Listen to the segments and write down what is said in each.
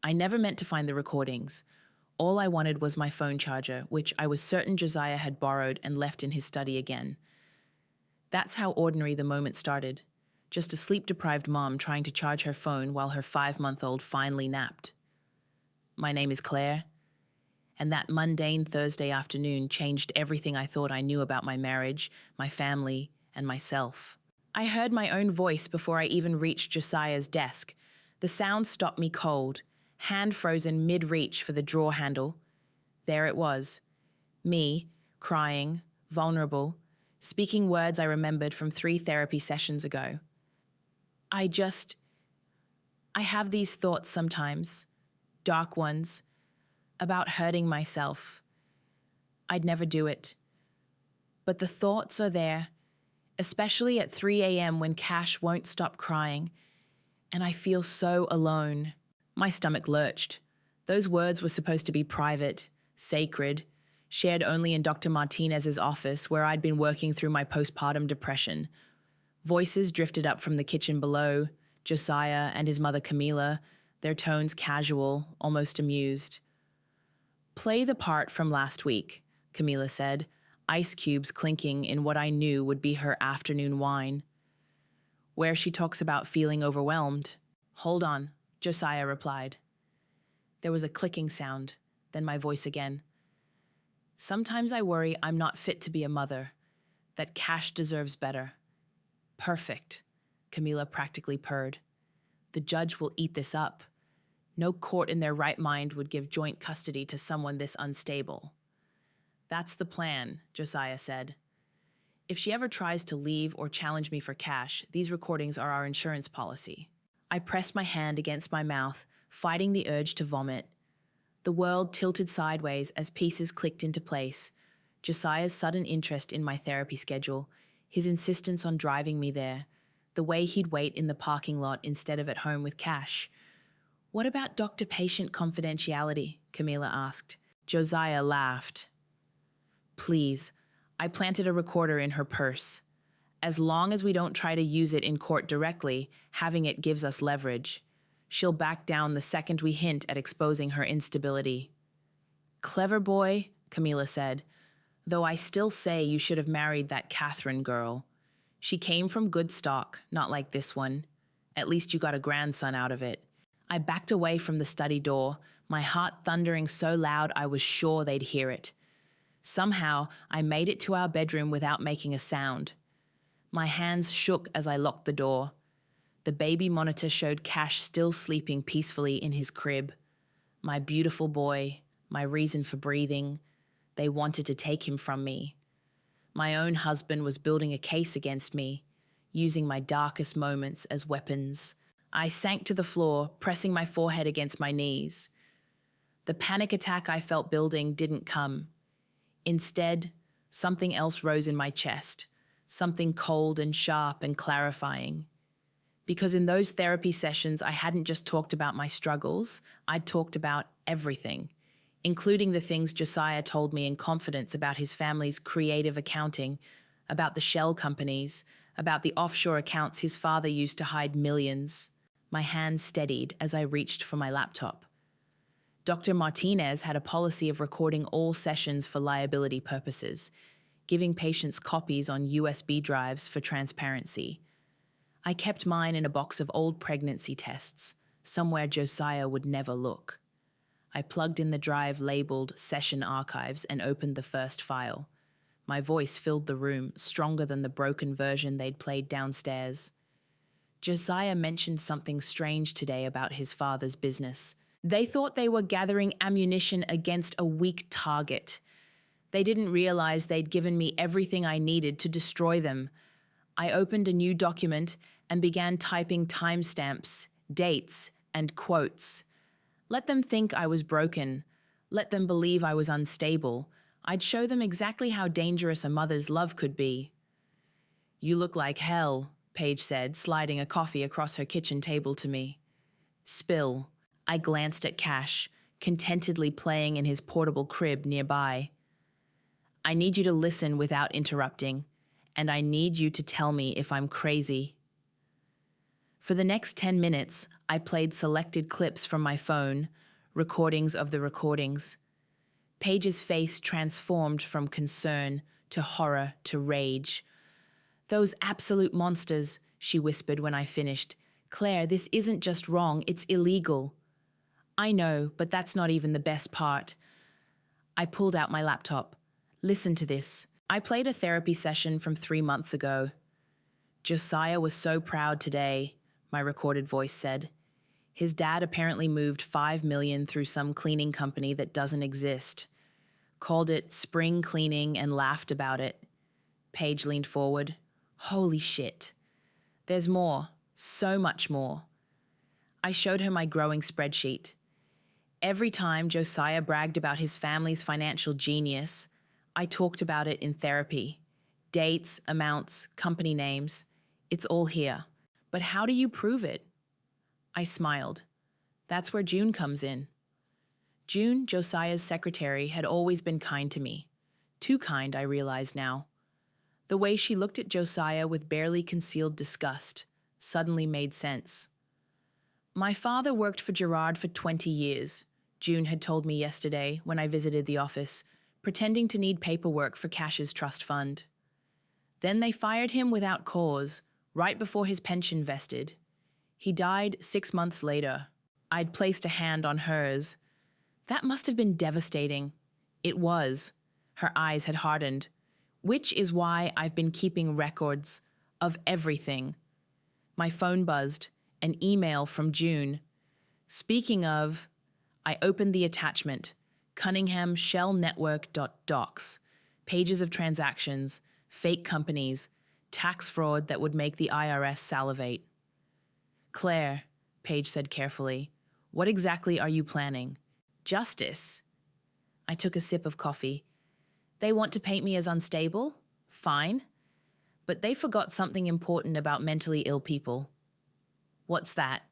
I never meant to find the recordings. All I wanted was my phone charger, which I was certain Josiah had borrowed and left in his study again. That's how ordinary the moment started. Just a sleep-deprived mom trying to charge her phone while her 5-month-old finally napped. My name is Claire, and that mundane Thursday afternoon changed everything I thought I knew about my marriage, my family, and myself. I heard my own voice before I even reached Josiah's desk. The sound stopped me cold, hand frozen mid-reach for the drawer handle. There it was. Me, crying, vulnerable, speaking words I remembered from 3 therapy sessions ago. I have these thoughts sometimes, dark ones, about hurting myself. I'd never do it. But the thoughts are there, especially at 3 a.m. when Cash won't stop crying, and I feel so alone. My stomach lurched. Those words were supposed to be private, sacred, shared only in Dr. Martinez's office where I'd been working through my postpartum depression. Voices drifted up from the kitchen below, Josiah and his mother Camila, their tones casual, almost amused. "Play the part from last week," Camila said, ice cubes clinking in what I knew would be her afternoon wine. "Where she talks about feeling overwhelmed." "Hold on," Josiah replied. There was a clicking sound, then my voice again. "Sometimes I worry I'm not fit to be a mother, that Cash deserves better." "Perfect," Camila practically purred. "The judge will eat this up. No court in their right mind would give joint custody to someone this unstable." "That's the plan," Josiah said. "If she ever tries to leave or challenge me for Cash, these recordings are our insurance policy." I pressed my hand against my mouth, fighting the urge to vomit. The world tilted sideways as pieces clicked into place. Josiah's sudden interest in my therapy schedule, his insistence on driving me there, the way he'd wait in the parking lot instead of at home with Cash. "What about doctor-patient confidentiality?" Camila asked. Josiah laughed. "Please, I planted a recorder in her purse. As long as we don't try to use it in court directly, having it gives us leverage. She'll back down the second we hint at exposing her instability." "Clever boy," Camila said, "though I still say you should have married that Catherine girl. She came from good stock, not like this one. At least you got a grandson out of it." I backed away from the study door, my heart thundering so loud I was sure they'd hear it. Somehow, I made it to our bedroom without making a sound. My hands shook as I locked the door. The baby monitor showed Cash still sleeping peacefully in his crib. My beautiful boy, my reason for breathing. They wanted to take him from me. My own husband was building a case against me, using my darkest moments as weapons. I sank to the floor, pressing my forehead against my knees. The panic attack I felt building didn't come. Instead, something else rose in my chest, something cold and sharp and clarifying. Because in those therapy sessions, I hadn't just talked about my struggles, I'd talked about everything, including the things Josiah told me in confidence about his family's creative accounting, about the shell companies, about the offshore accounts his father used to hide millions. My hands steadied as I reached for my laptop. Dr. Martinez had a policy of recording all sessions for liability purposes, giving patients copies on USB drives for transparency. I kept mine in a box of old pregnancy tests, somewhere Josiah would never look. I plugged in the drive labeled Session Archives and opened the first file. My voice filled the room, stronger than the broken version they'd played downstairs. Josiah mentioned something strange today about his father's business. They thought they were gathering ammunition against a weak target. They didn't realize they'd given me everything I needed to destroy them. I opened a new document and began typing timestamps, dates, and quotes. Let them think I was broken. Let them believe I was unstable. I'd show them exactly how dangerous a mother's love could be. "You look like hell," Paige said, sliding a coffee across her kitchen table to me. "Spill." I glanced at Cash, contentedly playing in his portable crib nearby. "I need you to listen without interrupting, and I need you to tell me if I'm crazy." For the next 10 minutes, I played selected clips from my phone, recordings of the recordings. Paige's face transformed from concern to horror to rage. "Those absolute monsters," she whispered when I finished. "Claire, this isn't just wrong, it's illegal." "I know, but that's not even the best part." I pulled out my laptop. "Listen to this." I played a therapy session from 3 months ago. "Josiah was so proud today," my recorded voice said. "His dad apparently moved $5 million through some cleaning company that doesn't exist. Called it spring cleaning and laughed about it." Paige leaned forward. "Holy shit. There's more, so much more." I showed her my growing spreadsheet. Every time Josiah bragged about his family's financial genius, I talked about it in therapy. Dates, amounts, company names. It's all here. "But how do you prove it?" I smiled. "That's where June comes in." June, Josiah's secretary, had always been kind to me. Too kind, I realize now. The way she looked at Josiah with barely concealed disgust suddenly made sense. "My father worked for Gerard for 20 years, June had told me yesterday when I visited the office, pretending to need paperwork for Cash's trust fund. Then they fired him without cause, right before his pension vested. He died 6 months later. I'd placed a hand on hers. That must have been devastating." It was. Her eyes had hardened. "Which is why I've been keeping records of everything." My phone buzzed. An email from June. "Speaking of," I opened the attachment. Cunningham Shell Network.docs. Pages of transactions, fake companies, tax fraud that would make the IRS salivate. "Claire," Paige said carefully, "what exactly are you planning?" "Justice." I took a sip of coffee. "They want to paint me as unstable? Fine. But they forgot something important about mentally ill people." "What's that?"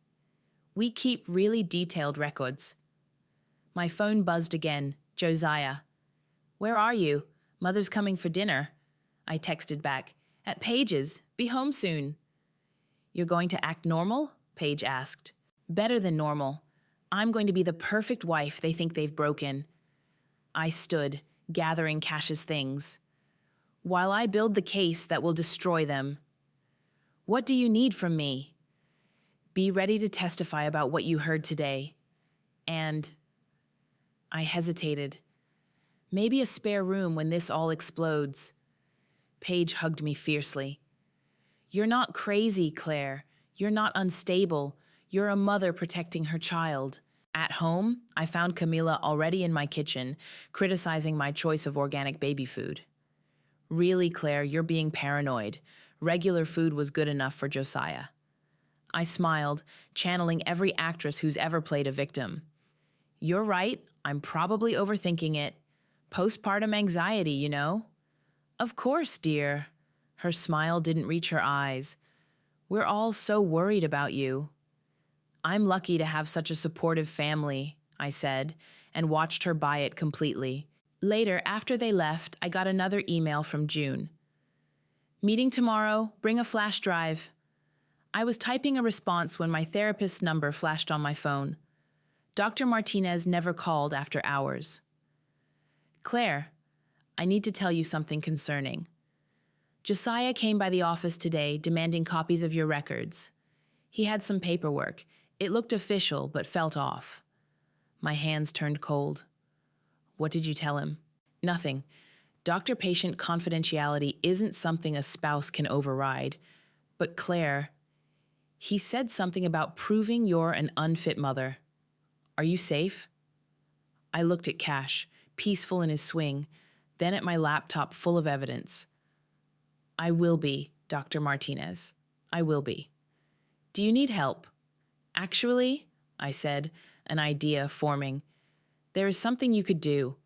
"We keep really detailed records." My phone buzzed again. Josiah. "Where are you? Mother's coming for dinner." I texted back. "At Paige's. Be home soon." "You're going to act normal?" Paige asked. "Better than normal. I'm going to be the perfect wife they think they've broken." I stood, gathering Cash's things. "While I build the case that will destroy them." "What do you need from me?" "Be ready to testify about what you heard today. And..." I hesitated. "Maybe a spare room when this all explodes." Paige hugged me fiercely. "You're not crazy, Claire. You're not unstable. You're a mother protecting her child." At home, I found Camila already in my kitchen, criticizing my choice of organic baby food. "Really, Claire, you're being paranoid. Regular food was good enough for Josiah." I smiled, channeling every actress who's ever played a victim. "You're right, I'm probably overthinking it. Postpartum anxiety, you know." "Of course, dear." Her smile didn't reach her eyes. "We're all so worried about you." "I'm lucky to have such a supportive family," I said, and watched her buy it completely. Later, after they left, I got another email from June. "Meeting tomorrow, bring a flash drive." I was typing a response when my therapist's number flashed on my phone. Dr. Martinez never called after hours. "Claire, I need to tell you something concerning. Josiah came by the office today demanding copies of your records. He had some paperwork. It looked official, but felt off." My hands turned cold. "What did you tell him?" "Nothing. Doctor-patient confidentiality isn't something a spouse can override. But Claire, he said something about proving you're an unfit mother. Are you safe?" I looked at Cash, peaceful in his swing, then at my laptop full of evidence. "I will be, Dr. Martinez. I will be. Do you need help?" "Actually," I said, an idea forming, "there is something you could do.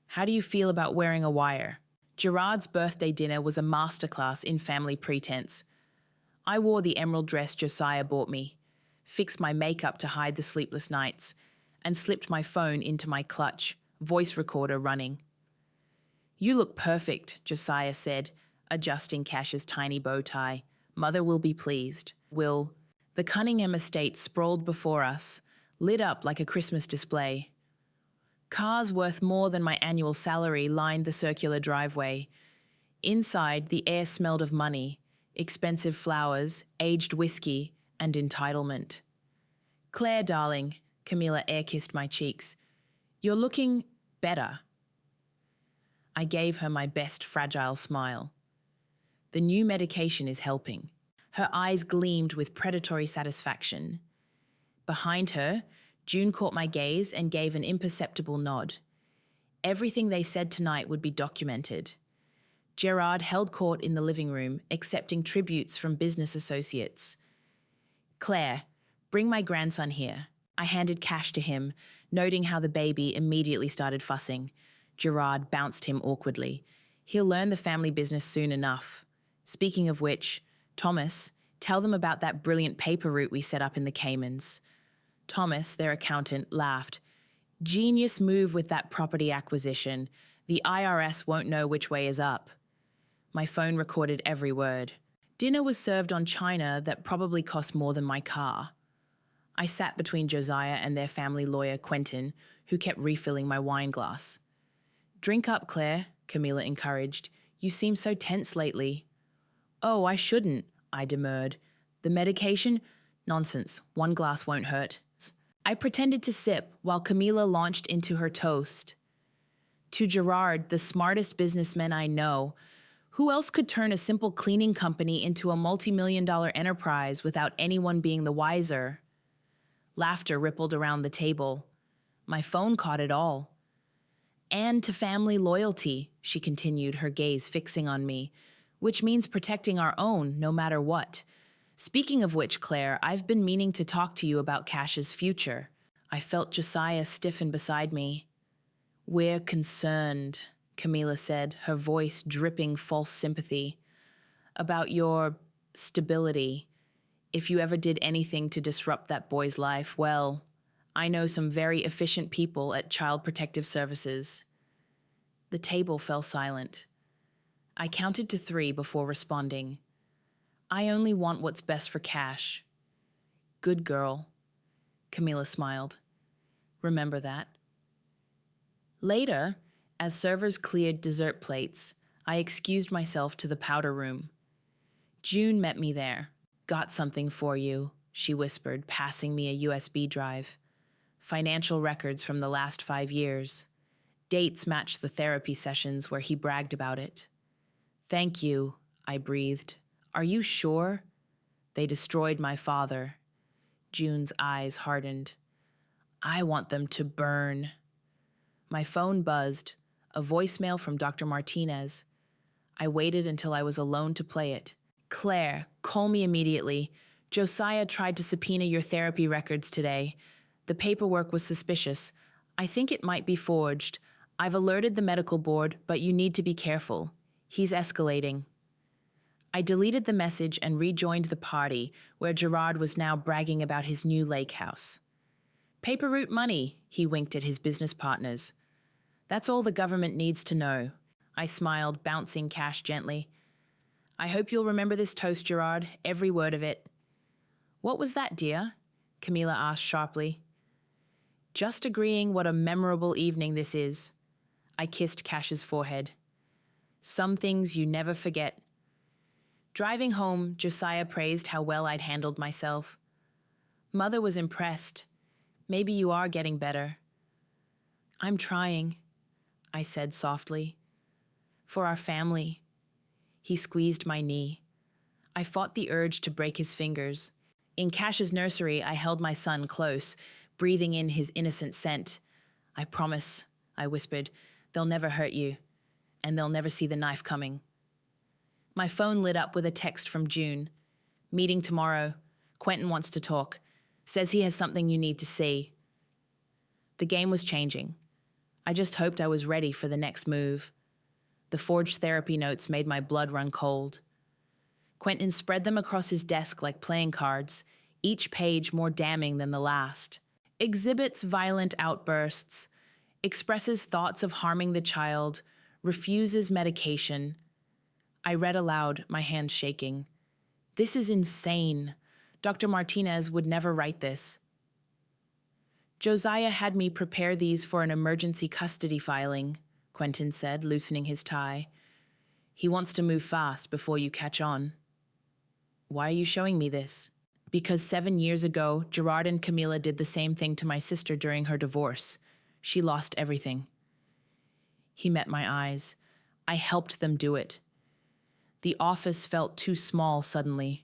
How do you feel about wearing a wire?" Gerard's birthday dinner was a masterclass in family pretense. I wore the emerald dress Josiah bought me, fixed my makeup to hide the sleepless nights, and slipped my phone into my clutch, voice recorder running. "You look perfect," Josiah said, adjusting Cash's tiny bow tie. "Mother will be pleased." "Will..." The Cunningham estate sprawled before us, lit up like a Christmas display. Cars worth more than my annual salary lined the circular driveway. Inside, the air smelled of money, expensive flowers, aged whiskey, and entitlement. "Claire, darling," Camilla air-kissed my cheeks. "You're looking better." I gave her my best fragile smile. "The new medication is helping." Her eyes gleamed with predatory satisfaction. Behind her, June caught my gaze and gave an imperceptible nod. Everything they said tonight would be documented. Gerard held court in the living room, accepting tributes from business associates. "Claire, bring my grandson here." I handed cash to him, noting how the baby immediately started fussing. Gerard bounced him awkwardly. "He'll learn the family business soon enough. Speaking of which, Thomas, tell them about that brilliant paper route we set up in the Caymans." Thomas, their accountant, laughed. "Genius move with that property acquisition. The IRS won't know which way is up." My phone recorded every word. Dinner was served on china that probably cost more than my car. I sat between Josiah and their family lawyer, Quentin, who kept refilling my wine glass. "Drink up, Claire," Camilla encouraged. "You seem so tense lately." "Oh, I shouldn't," I demurred. "The medication? Nonsense. One glass won't hurt." I pretended to sip while Camilla launched into her toast. "To Gerard, the smartest businessman I know. Who else could turn a simple cleaning company into a multi-million-dollar enterprise without anyone being the wiser?" Laughter rippled around the table. My phone caught it all. "And to family loyalty," she continued, her gaze fixing on me, "which means protecting our own no matter what. Speaking of which, Claire, I've been meaning to talk to you about Cash's future." I felt Josiah stiffen beside me. "We're concerned," Camilla said, her voice dripping false sympathy. "About your stability. If you ever did anything to disrupt that boy's life, well, I know some very efficient people at Child Protective Services." The table fell silent. I counted to 3 before responding. "I only want what's best for Cash." "Good girl," Camilla smiled. "Remember that." Later, as servers cleared dessert plates, I excused myself to the powder room. June met me there. "Got something for you," she whispered, passing me a USB drive. Financial records from the last 5 years. Dates matched the therapy sessions where he bragged about it. "Thank you," I breathed. "Are you sure?" "They destroyed my father." June's eyes hardened. "I want them to burn." My phone buzzed, a voicemail from Dr. Martinez. I waited until I was alone to play it. "Claire, call me immediately. Josiah tried to subpoena your therapy records today. The paperwork was suspicious. I think it might be forged. I've alerted the medical board, but you need to be careful. He's escalating." I deleted the message and rejoined the party, where Gerard was now bragging about his new lake house. "Paper route money," he winked at his business partners. "That's all the government needs to know." I smiled, bouncing Cash gently. "I hope you'll remember this toast, Gerard, every word of it." "What was that, dear?" Camilla asked sharply. "Just agreeing what a memorable evening this is." I kissed Cash's forehead. "Some things you never forget." Driving home, Josiah praised how well I'd handled myself. "Mother was impressed. Maybe you are getting better." "I'm trying," I said softly. "For our family." He squeezed my knee. I fought the urge to break his fingers. In Cash's nursery, I held my son close, breathing in his innocent scent. "I promise," I whispered, "they'll never hurt you, and they'll never see the knife coming." My phone lit up with a text from June. "Meeting tomorrow. Quentin wants to talk. Says he has something you need to see." The game was changing. I just hoped I was ready for the next move. The forged therapy notes made my blood run cold. Quentin spread them across his desk like playing cards, each page more damning than the last. Exhibits violent outbursts, expresses thoughts of harming the child, refuses medication. I read aloud, my hands shaking. "This is insane. Dr. Martinez would never write this. Josiah had me prepare these for an emergency custody filing, Quentin said, loosening his tie. He wants to move fast before you catch on. Why are you showing me this? Because 7 years ago, Gerard and Camila did the same thing to my sister during her divorce. She lost everything. He met my eyes. I helped them do it. The office felt too small suddenly.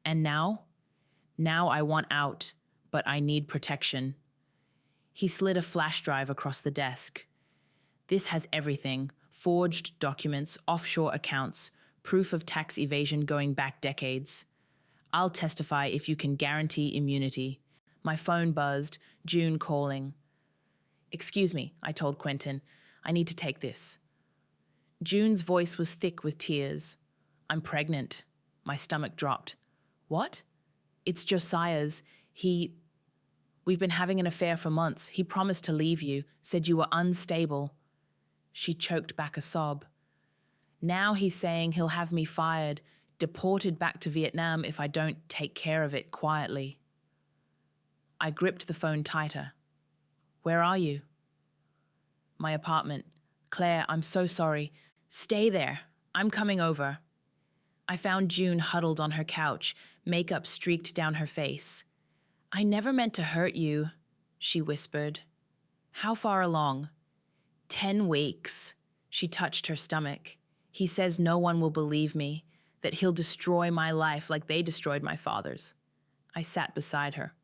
And now? Now I want out, but I need protection. He slid a flash drive across the desk. This has everything: forged documents, offshore accounts, proof of tax evasion going back decades. I'll testify if you can guarantee immunity. My phone buzzed, June calling. Excuse me, I told Quentin. I need to take this. June's voice was thick with tears. I'm pregnant. My stomach dropped. What? It's Josiah's. We've been having an affair for months. He promised to leave you, said you were unstable. She choked back a sob. Now he's saying he'll have me fired, deported back to Vietnam if I don't take care of it quietly. I gripped the phone tighter. Where are you? My apartment. Claire, I'm so sorry. Stay there. I'm coming over. I found June huddled on her couch, makeup streaked down her face. I never meant to hurt you, she whispered. How far along? 10 weeks. She touched her stomach. He says no one will believe me, that he'll destroy my life like they destroyed my father's. I sat beside her.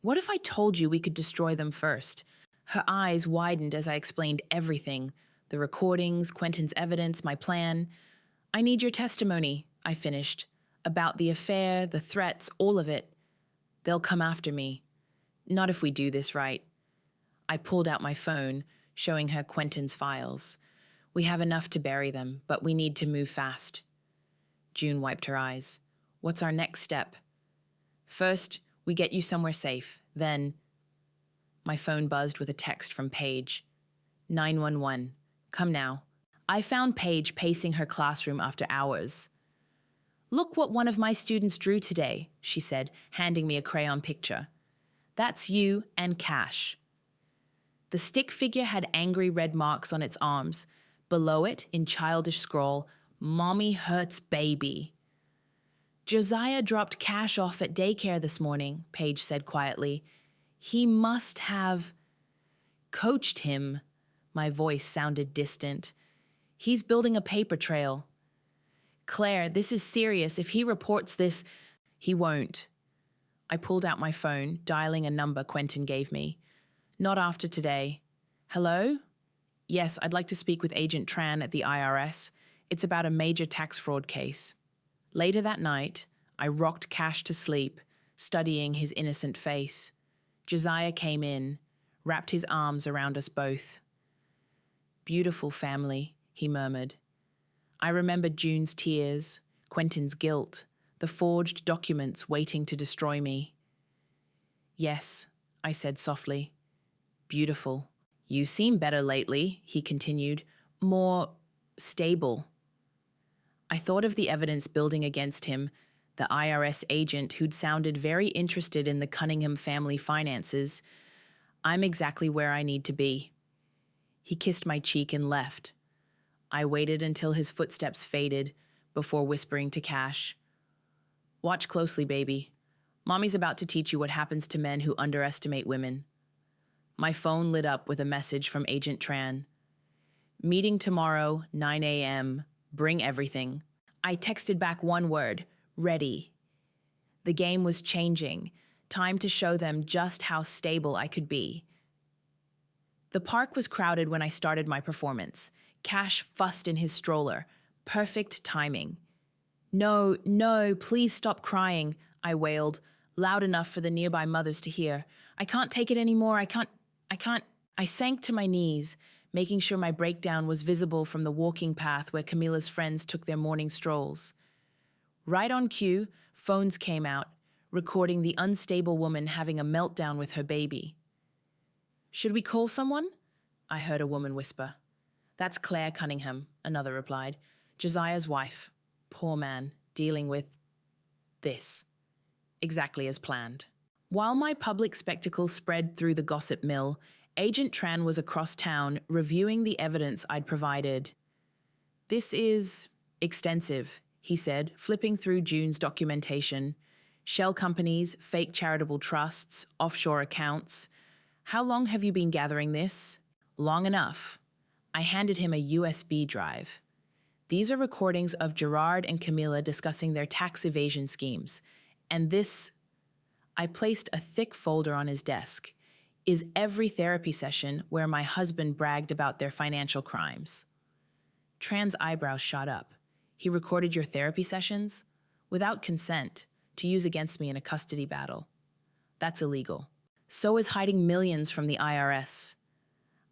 What if I told you we could destroy them first? Her eyes widened as I explained everything. The recordings, Quentin's evidence, my plan. I need your testimony, I finished. About the affair, the threats, all of it. They'll come after me. Not if we do this right. I pulled out my phone, showing her Quentin's files. We have enough to bury them, but we need to move fast. June wiped her eyes. What's our next step? First, we get you somewhere safe. Then, my phone buzzed with a text from Paige. 911. Come now. I found Paige pacing her classroom after hours. Look what one of my students drew today, she said, handing me a crayon picture. That's you and Cash. The stick figure had angry red marks on its arms. Below it, in childish scrawl, Mommy hurts baby. Josiah dropped Cash off at daycare this morning, Paige said quietly. He must have coached him. My voice sounded distant. He's building a paper trail. Claire, this is serious. If he reports this, he won't. I pulled out my phone, dialing a number Quentin gave me. Not after today. Hello? Yes, I'd like to speak with Agent Tran at the IRS. It's about a major tax fraud case. Later that night, I rocked Cash to sleep, studying his innocent face. Josiah came in, wrapped his arms around us both. Beautiful family, he murmured. I remembered June's tears, Quentin's guilt, the forged documents waiting to destroy me. Yes, I said softly. Beautiful. You seem better lately, he continued. More stable. I thought of the evidence building against him, the IRS agent who'd sounded very interested in the Cunningham family finances. I'm exactly where I need to be. He kissed my cheek and left. I waited until his footsteps faded before whispering to Cash. Watch closely, baby. Mommy's about to teach you what happens to men who underestimate women. My phone lit up with a message from Agent Tran. Meeting tomorrow, 9 a.m. Bring everything. I texted back one word, ready. The game was changing. Time to show them just how stable I could be. The park was crowded when I started my performance. Cash fussed in his stroller. Perfect timing. No, no, please stop crying, I wailed, loud enough for the nearby mothers to hear. I can't take it anymore. I can't. I sank to my knees, making sure my breakdown was visible from the walking path where Camila's friends took their morning strolls. Right on cue, phones came out, recording the unstable woman having a meltdown with her baby. Should we call someone? I heard a woman whisper. That's Claire Cunningham, another replied. Josiah's wife. Poor man, dealing with this. exactly as planned. While my public spectacle spread through the gossip mill, Agent Tran was across town reviewing the evidence I'd provided. "This is extensive," he said, flipping through June's documentation. "Shell companies, fake charitable trusts, offshore accounts. How long have you been gathering this?" "Long enough." I handed him a USB drive. "These are recordings of Gerard and Camilla discussing their tax evasion schemes. And this," I placed a thick folder on his desk, "is every therapy session where my husband bragged about their financial crimes." Tran's eyebrows shot up. "He recorded your therapy sessions? Without consent, to use against me in a custody battle. That's illegal. So is hiding millions from the IRS."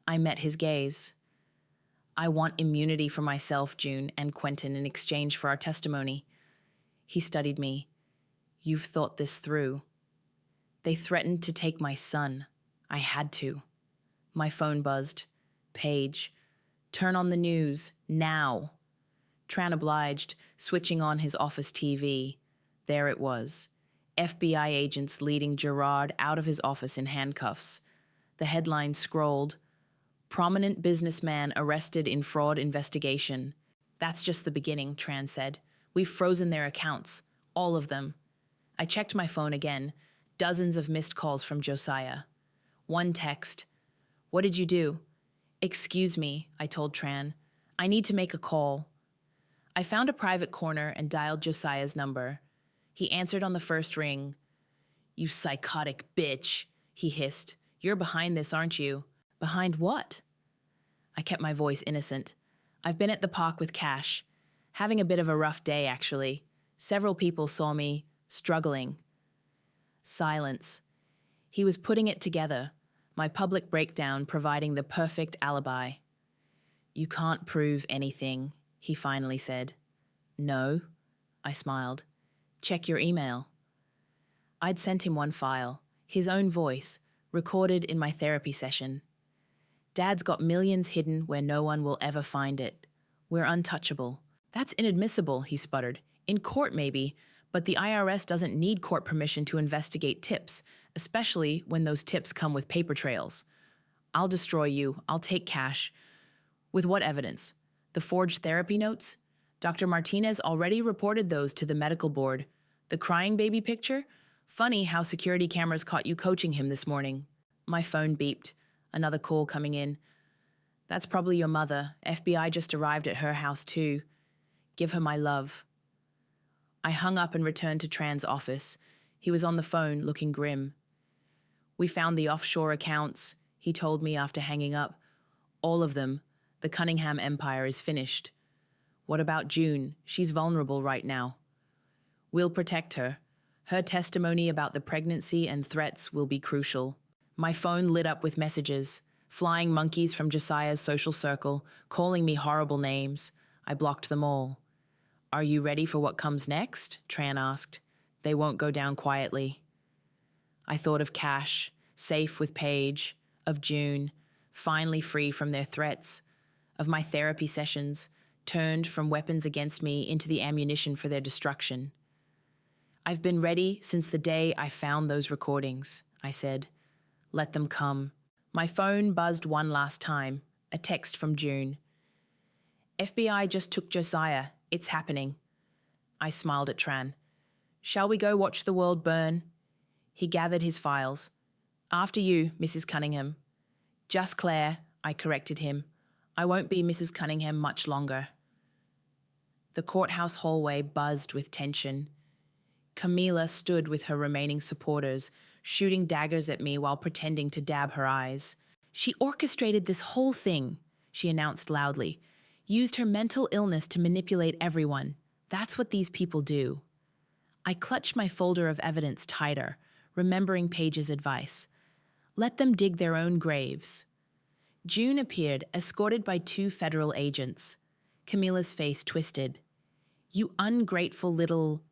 I met his gaze. "I want immunity for myself, June, and Quentin in exchange for our testimony." He studied me. "You've thought this through." "They threatened to take my son. I had to." My phone buzzed. "Paige, turn on the news, now." Tran obliged, switching on his office TV. There it was. FBI agents leading Gerard out of his office in handcuffs. The headline scrolled, "Prominent businessman arrested in fraud investigation." "That's just the beginning," Tran said. "We've frozen their accounts. All of them." I checked my phone again. Dozens of missed calls from Josiah. One text. "What did you do?" "Excuse me," I told Tran. "I need to make a call." I found a private corner and dialed Josiah's number. He answered on the first ring. "You psychotic bitch," he hissed. "You're behind this, aren't you?" "Behind what?" I kept my voice innocent. "I've been at the park with Cash. Having a bit of a rough day, actually. Several people saw me struggling." Silence. He was putting it together, my public breakdown providing the perfect alibi. "You can't prove anything," he finally said. "No," I smiled. "Check your email." I'd sent him one file, his own voice, recorded in my therapy session. "Dad's got millions hidden where no one will ever find it. We're untouchable." "That's inadmissible," he sputtered. "In court, maybe, but the IRS doesn't need court permission to investigate tips, especially when those tips come with paper trails." "I'll destroy you. I'll take Cash." "With what evidence? The forged therapy notes? Dr. Martinez already reported those to the medical board. The crying baby picture? Funny how security cameras caught you coaching him this morning." My phone beeped. Another call coming in. "That's probably your mother. FBI just arrived at her house too. Give her my love." I hung up and returned to Tran's office. He was on the phone, looking grim. "We found the offshore accounts," he told me after hanging up. "All of them. The Cunningham empire is finished." "What about June? She's vulnerable right now." "We'll protect her. Her testimony about the pregnancy and threats will be crucial." My phone lit up with messages. Flying monkeys from Josiah's social circle, calling me horrible names. I blocked them all. "Are you ready for what comes next?" Tran asked. "They won't go down quietly." I thought of Cash, safe with Paige, of June, finally free from their threats, of my therapy sessions, turned from weapons against me into the ammunition for their destruction. "I've been ready since the day I found those recordings," I said. "Let them come." My phone buzzed one last time, a text from June. "FBI just took Josiah. It's happening." I smiled at Tran. "Shall we go watch the world burn?" He gathered his files. "After you, Mrs. Cunningham." "Just Claire," I corrected him. "I won't be Mrs. Cunningham much longer." The courthouse hallway buzzed with tension. Camila stood with her remaining supporters, shooting daggers at me while pretending to dab her eyes. "She orchestrated this whole thing," she announced loudly. "Used her mental illness to manipulate everyone. That's what these people do." I clutched my folder of evidence tighter, remembering Paige's advice. Let them dig their own graves. June appeared, escorted by 2 federal agents. Camilla's face twisted. "You ungrateful little—"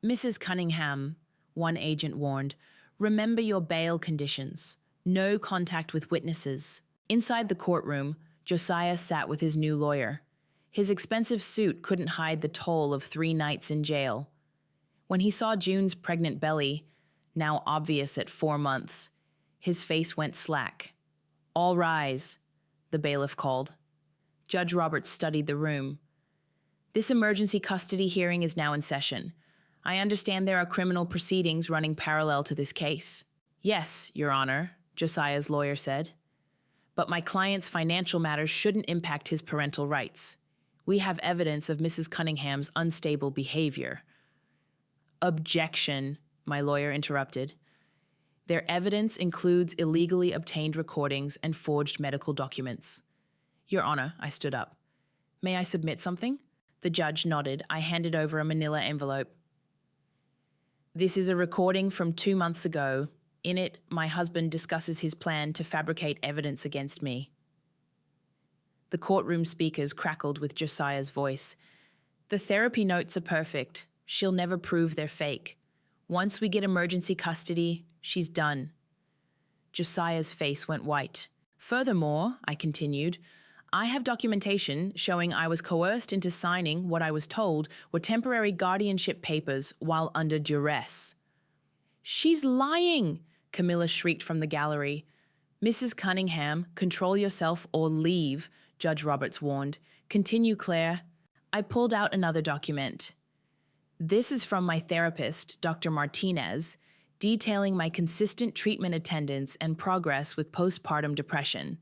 "Mrs. Cunningham," one agent warned, "remember your bail conditions. No contact with witnesses." Inside the courtroom, Josiah sat with his new lawyer. His expensive suit couldn't hide the toll of 3 nights in jail. When he saw June's pregnant belly, now obvious at 4 months, his face went slack. "All rise," the bailiff called. Judge Roberts studied the room. "This emergency custody hearing is now in session. I understand there are criminal proceedings running parallel to this case." "Yes, Your Honor," Josiah's lawyer said. "But my client's financial matters shouldn't impact his parental rights. We have evidence of Mrs. Cunningham's unstable behavior." "Objection," my lawyer interrupted. "Their evidence includes illegally obtained recordings and forged medical documents." "Your Honor," I stood up. "May I submit something?" The judge nodded. I handed over a manila envelope. "This is a recording from 2 months ago. In it, my husband discusses his plan to fabricate evidence against me." The courtroom speakers crackled with Josiah's voice. "The therapy notes are perfect. She'll never prove they're fake. Once we get emergency custody, she's done." Josiah's face went white. "Furthermore," I continued, "I have documentation showing I was coerced into signing what I was told were temporary guardianship papers while under duress." "She's lying!" Camilla shrieked from the gallery. "Mrs. Cunningham, control yourself or leave," Judge Roberts warned. "Continue, Claire." I pulled out another document. "This is from my therapist, Dr. Martinez, detailing my consistent treatment attendance and progress with postpartum depression.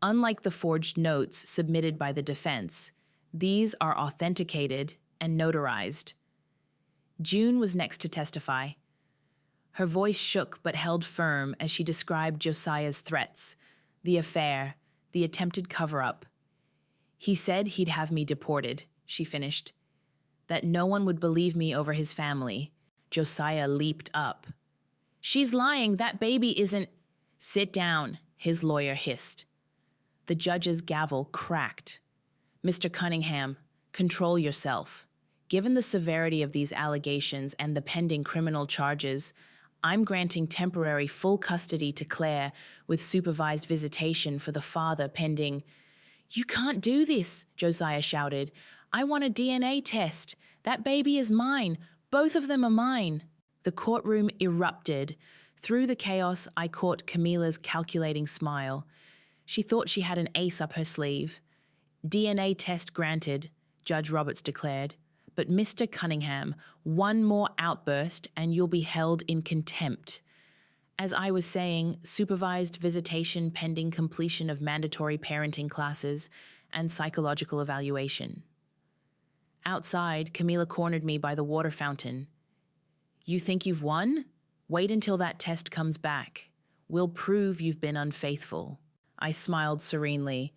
Unlike the forged notes submitted by the defense, these are authenticated and notarized." June was next to testify. Her voice shook but held firm as she described Josiah's threats, the affair, the attempted cover-up. "He said he'd have me deported," she finished. "That no one would believe me over his family." Josiah leaped up. "She's lying. That baby isn't—" "Sit down," his lawyer hissed. The judge's gavel cracked. "Mr. Cunningham, control yourself. Given the severity of these allegations and the pending criminal charges, I'm granting temporary full custody to Claire with supervised visitation for the father pending—" "You can't do this," Josiah shouted. "I want a DNA test. That baby is mine. Both of them are mine." The courtroom erupted. Through the chaos, I caught Camila's calculating smile. She thought she had an ace up her sleeve. "DNA test granted," Judge Roberts declared. "But Mr. Cunningham, one more outburst and you'll be held in contempt. As I was saying, supervised visitation pending completion of mandatory parenting classes and psychological evaluation." Outside, Camila cornered me by the water fountain. "You think you've won? Wait until that test comes back. We'll prove you've been unfaithful." I smiled serenely.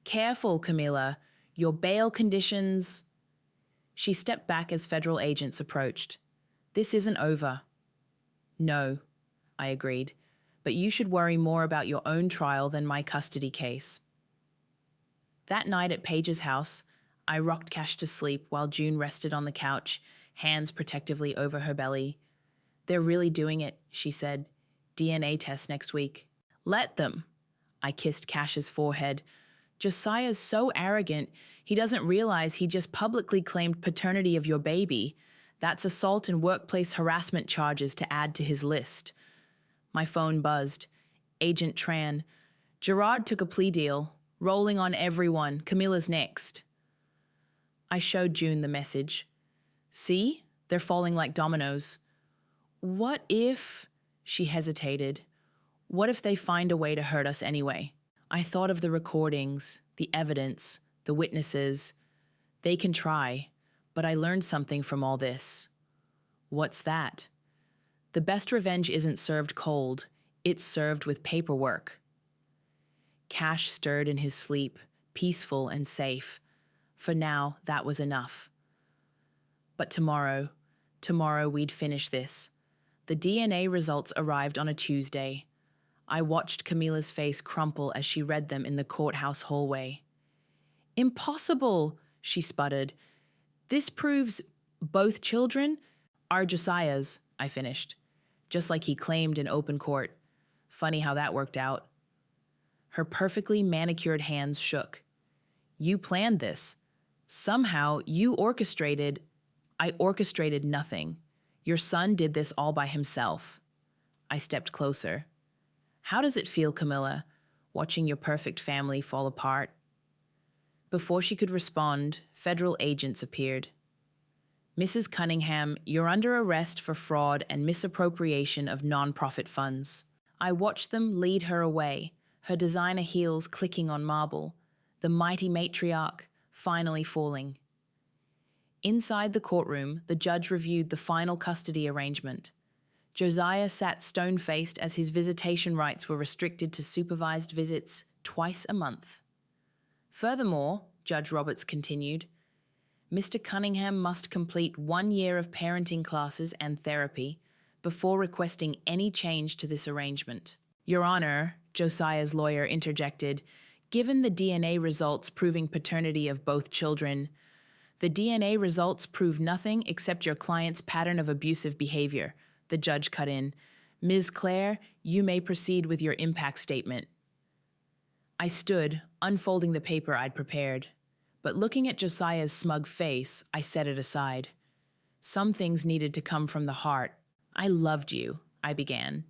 "Careful, Camila. Your bail conditions—" She stepped back as federal agents approached. "This isn't over." "No," I agreed, "but you should worry more about your own trial than my custody case." That night at Paige's house, I rocked Cash to sleep while June rested on the couch, hands protectively over her belly. "They're really doing it," she said. "DNA test next week." "Let them." I kissed Cash's forehead. "Josiah's so arrogant, he doesn't realize he just publicly claimed paternity of your baby. That's assault and workplace harassment charges to add to his list." My phone buzzed. Agent Tran. "Gerard took a plea deal. Rolling on everyone. Camila's next." I showed June the message. "See? They're falling like dominoes." "What if—" She hesitated. "What if they find a way to hurt us anyway?" I thought of the recordings, the evidence, the witnesses. They can try, but I learned something from all this. What's that? The best revenge isn't served cold. It's served with paperwork. Cash stirred in his sleep, peaceful and safe. For now, that was enough. But tomorrow we'd finish this. The DNA results arrived on a Tuesday. I watched Camila's face crumple as she read them in the courthouse hallway. "Impossible," she sputtered. "This proves both children are Josiah's," I finished. "Just like he claimed in open court. Funny how that worked out." Her perfectly manicured hands shook. "You planned this. Somehow you orchestrated—" I orchestrated nothing. Your son did this all by himself. I stepped closer. How does it feel, Camilla, watching your perfect family fall apart? Before she could respond, federal agents appeared. Mrs. Cunningham, you're under arrest for fraud and misappropriation of nonprofit funds. I watched them lead her away, her designer heels clicking on marble, the mighty matriarch finally falling. Inside the courtroom, the judge reviewed the final custody arrangement. Josiah sat stone-faced as his visitation rights were restricted to supervised visits twice a month. Furthermore, Judge Roberts continued, Mr. Cunningham must complete 1 year of parenting classes and therapy before requesting any change to this arrangement. Your Honor, Josiah's lawyer interjected, given the DNA results proving paternity of both children, the DNA results prove nothing except your client's pattern of abusive behavior, the judge cut in. Ms. Clare, you may proceed with your impact statement. I stood, unfolding the paper I'd prepared. But looking at Josiah's smug face, I set it aside. Some things needed to come from the heart. I loved you, I began.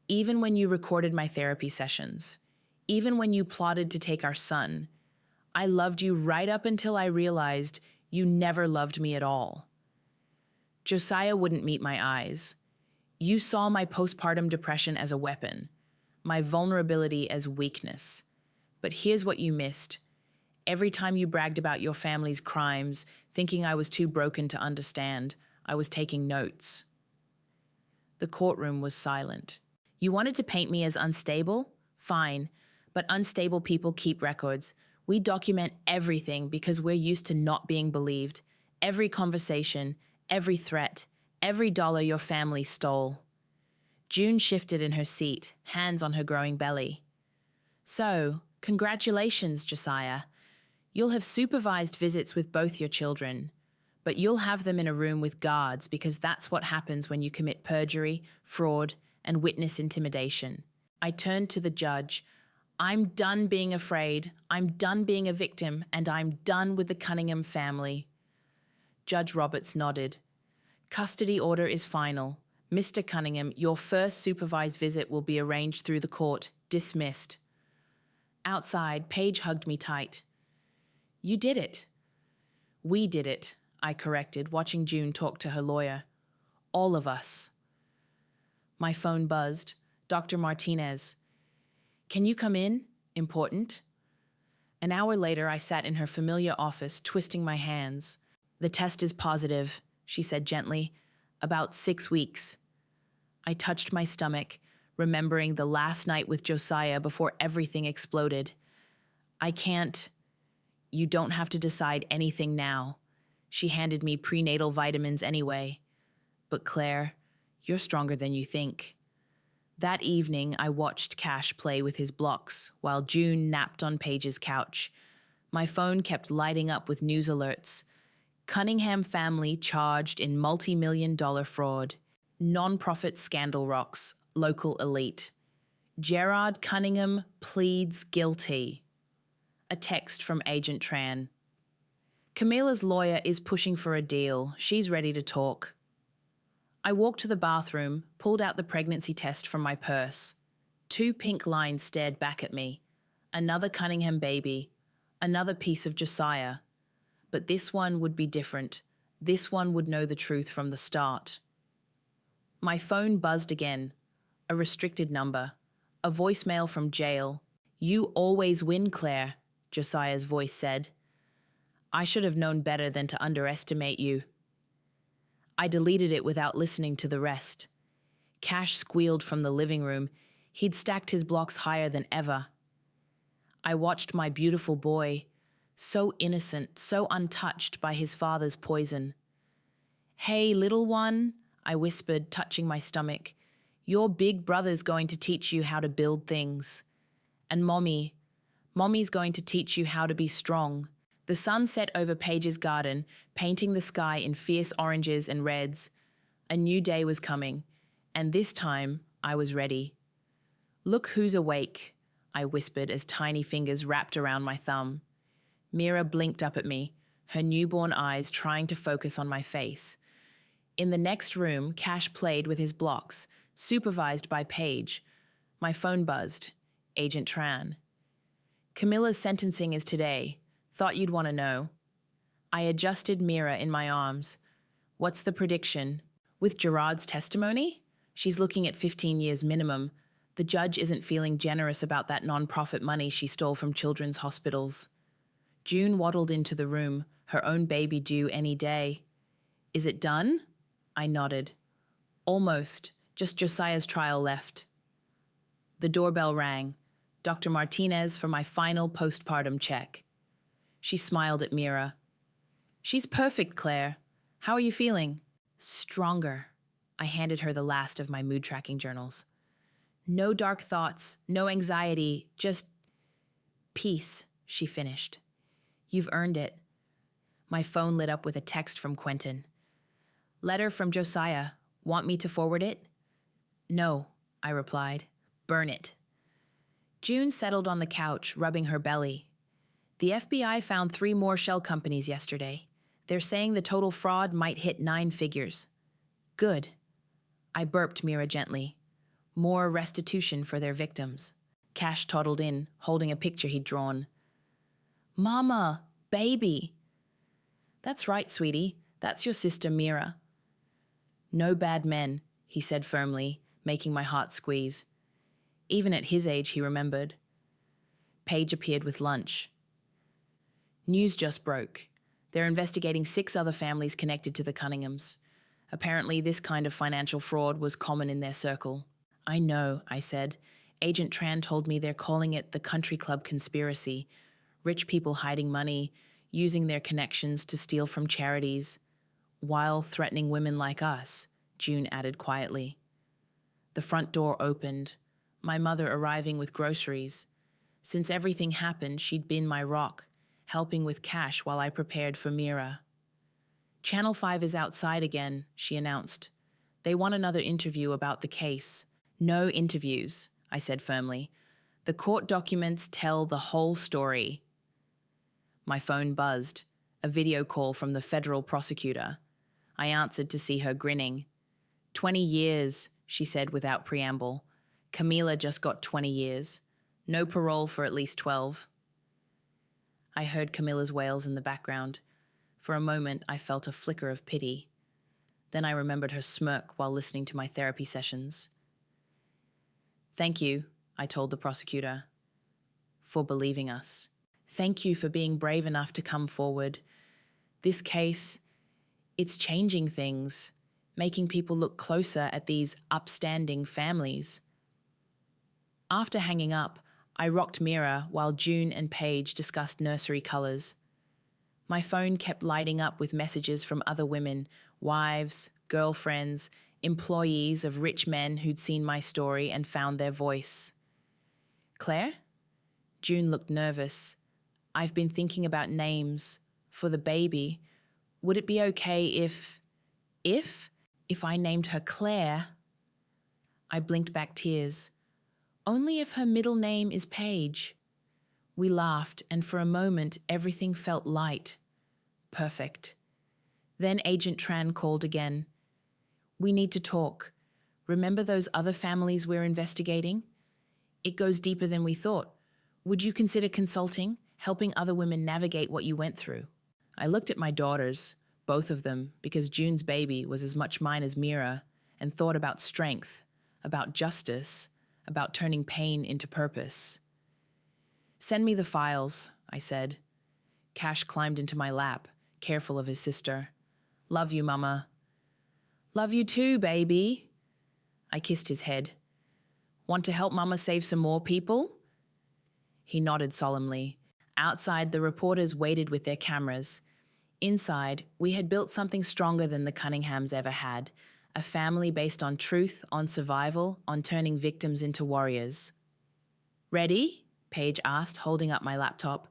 Even when you recorded my therapy sessions. Even when you plotted to take our son. I loved you right up until I realized you never loved me at all. Josiah wouldn't meet my eyes. You saw my postpartum depression as a weapon, my vulnerability as weakness. But here's what you missed. Every time you bragged about your family's crimes, thinking I was too broken to understand, I was taking notes. The courtroom was silent. You wanted to paint me as unstable? Fine, but unstable people keep records. We document everything because we're used to not being believed. Every conversation, every threat, every dollar your family stole. June shifted in her seat, hands on her growing belly. So, congratulations, Josiah. You'll have supervised visits with both your children, but you'll have them in a room with guards because that's what happens when you commit perjury, fraud, and witness intimidation. I turned to the judge. I'm done being afraid, I'm done being a victim, and I'm done with the Cunningham family. Judge Roberts nodded. Custody order is final. Mr. Cunningham, your first supervised visit will be arranged through the court. Dismissed. Outside, Paige hugged me tight. You did it. We did it, I corrected, watching June talk to her lawyer. All of us. My phone buzzed. Dr. Martinez. Can you come in? Important. An hour later, I sat in her familiar office, twisting my hands. The test is positive, she said gently. About 6 weeks. I touched my stomach, remembering the last night with Josiah before everything exploded. I can't. You don't have to decide anything now. She handed me prenatal vitamins anyway. But Claire, you're stronger than you think. That evening, I watched Cash play with his blocks while June napped on Paige's couch. My phone kept lighting up with news alerts. Cunningham family charged in multi-million-dollar fraud. Non-profit scandal rocks, local elite. Gerard Cunningham pleads guilty. A text from Agent Tran. Camila's lawyer is pushing for a deal. She's ready to talk. I walked to the bathroom, pulled out the pregnancy test from my purse. 2 pink lines stared back at me. Another Cunningham baby. Another piece of Josiah. But this one would be different. This one would know the truth from the start. My phone buzzed again. A restricted number. A voicemail from jail. You always win, Claire, Josiah's voice said. I should have known better than to underestimate you. I deleted it without listening to the rest. Cash squealed from the living room. He'd stacked his blocks higher than ever. I watched my beautiful boy, so innocent, so untouched by his father's poison. Hey, little one, I whispered, touching my stomach. Your big brother's going to teach you how to build things. And Mommy's going to teach you how to be strong. The sun set over Paige's garden, painting the sky in fierce oranges and reds. A new day was coming, and this time I was ready. Look who's awake, I whispered as tiny fingers wrapped around my thumb. Mira blinked up at me, her newborn eyes trying to focus on my face. In the next room, Cash played with his blocks, supervised by Paige. My phone buzzed. Agent Tran. Camilla's sentencing is today. Thought you'd want to know. I adjusted Mira in my arms. What's the prediction? With Gerard's testimony? She's looking at 15 years minimum. The judge isn't feeling generous about that non-profit money she stole from children's hospitals. June waddled into the room, her own baby due any day. Is it done? I nodded. Almost. Just Josiah's trial left. The doorbell rang. Dr. Martinez for my final postpartum check. She smiled at Mira. She's perfect, Claire. How are you feeling? Stronger. I handed her the last of my mood tracking journals. No dark thoughts, no anxiety, just peace, she finished. You've earned it. My phone lit up with a text from Quentin. Letter from Josiah. Want me to forward it? No, I replied. Burn it. June settled on the couch, rubbing her belly. The FBI found 3 more shell companies yesterday. They're saying the total fraud might hit 9 figures. Good. I burped Mira gently. More restitution for their victims. Cash toddled in, holding a picture he'd drawn. Mama, baby. That's right, sweetie. That's your sister Mira. No bad men, he said firmly, making my heart squeeze. Even at his age, he remembered. Paige appeared with lunch. News just broke. They're investigating 6 other families connected to the Cunninghams. Apparently, this kind of financial fraud was common in their circle. I know, I said. Agent Tran told me they're calling it the country club conspiracy. Rich people hiding money, using their connections to steal from charities, while threatening women like us, June added quietly. The front door opened, my mother arriving with groceries. Since everything happened, she'd been my rock, helping with cash while I prepared for Mira. Channel 5 is outside again, she announced. They want another interview about the case. No interviews, I said firmly. The court documents tell the whole story. My phone buzzed, a video call from the federal prosecutor. I answered to see her grinning. 20 years, she said without preamble. Camila just got 20 years. No parole for at least 12. I heard Camilla's wails in the background. For a moment, I felt a flicker of pity. Then I remembered her smirk while listening to my therapy sessions. Thank you, I told the prosecutor, for believing us. Thank you for being brave enough to come forward. This case, it's changing things, making people look closer at these upstanding families. After hanging up, I rocked Mira while June and Paige discussed nursery colors. My phone kept lighting up with messages from other women, wives, girlfriends, employees of rich men who'd seen my story and found their voice. Claire? June looked nervous. I've been thinking about names. For the baby, would it be okay if I named her Claire? I blinked back tears. Only if her middle name is Paige. We laughed, and for a moment, everything felt light. Perfect. Then Agent Tran called again. We need to talk. Remember those other families we're investigating? It goes deeper than we thought. Would you consider consulting, helping other women navigate what you went through? I looked at my daughters, both of them, because June's baby was as much mine as Mira, and thought about strength, about justice, about turning pain into purpose. Send me the files, I said. Cash climbed into my lap, careful of his sister. Love you, Mama. Love you too, baby. I kissed his head. Want to help Mama save some more people? He nodded solemnly. Outside, the reporters waited with their cameras. Inside, we had built something stronger than the Cunninghams ever had, a family based on truth, on survival, on turning victims into warriors. Ready? Paige asked, holding up my laptop.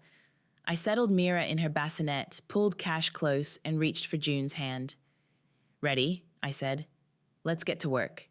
I settled Mira in her bassinet, pulled Cash close, and reached for June's hand. Ready, I said. Let's get to work.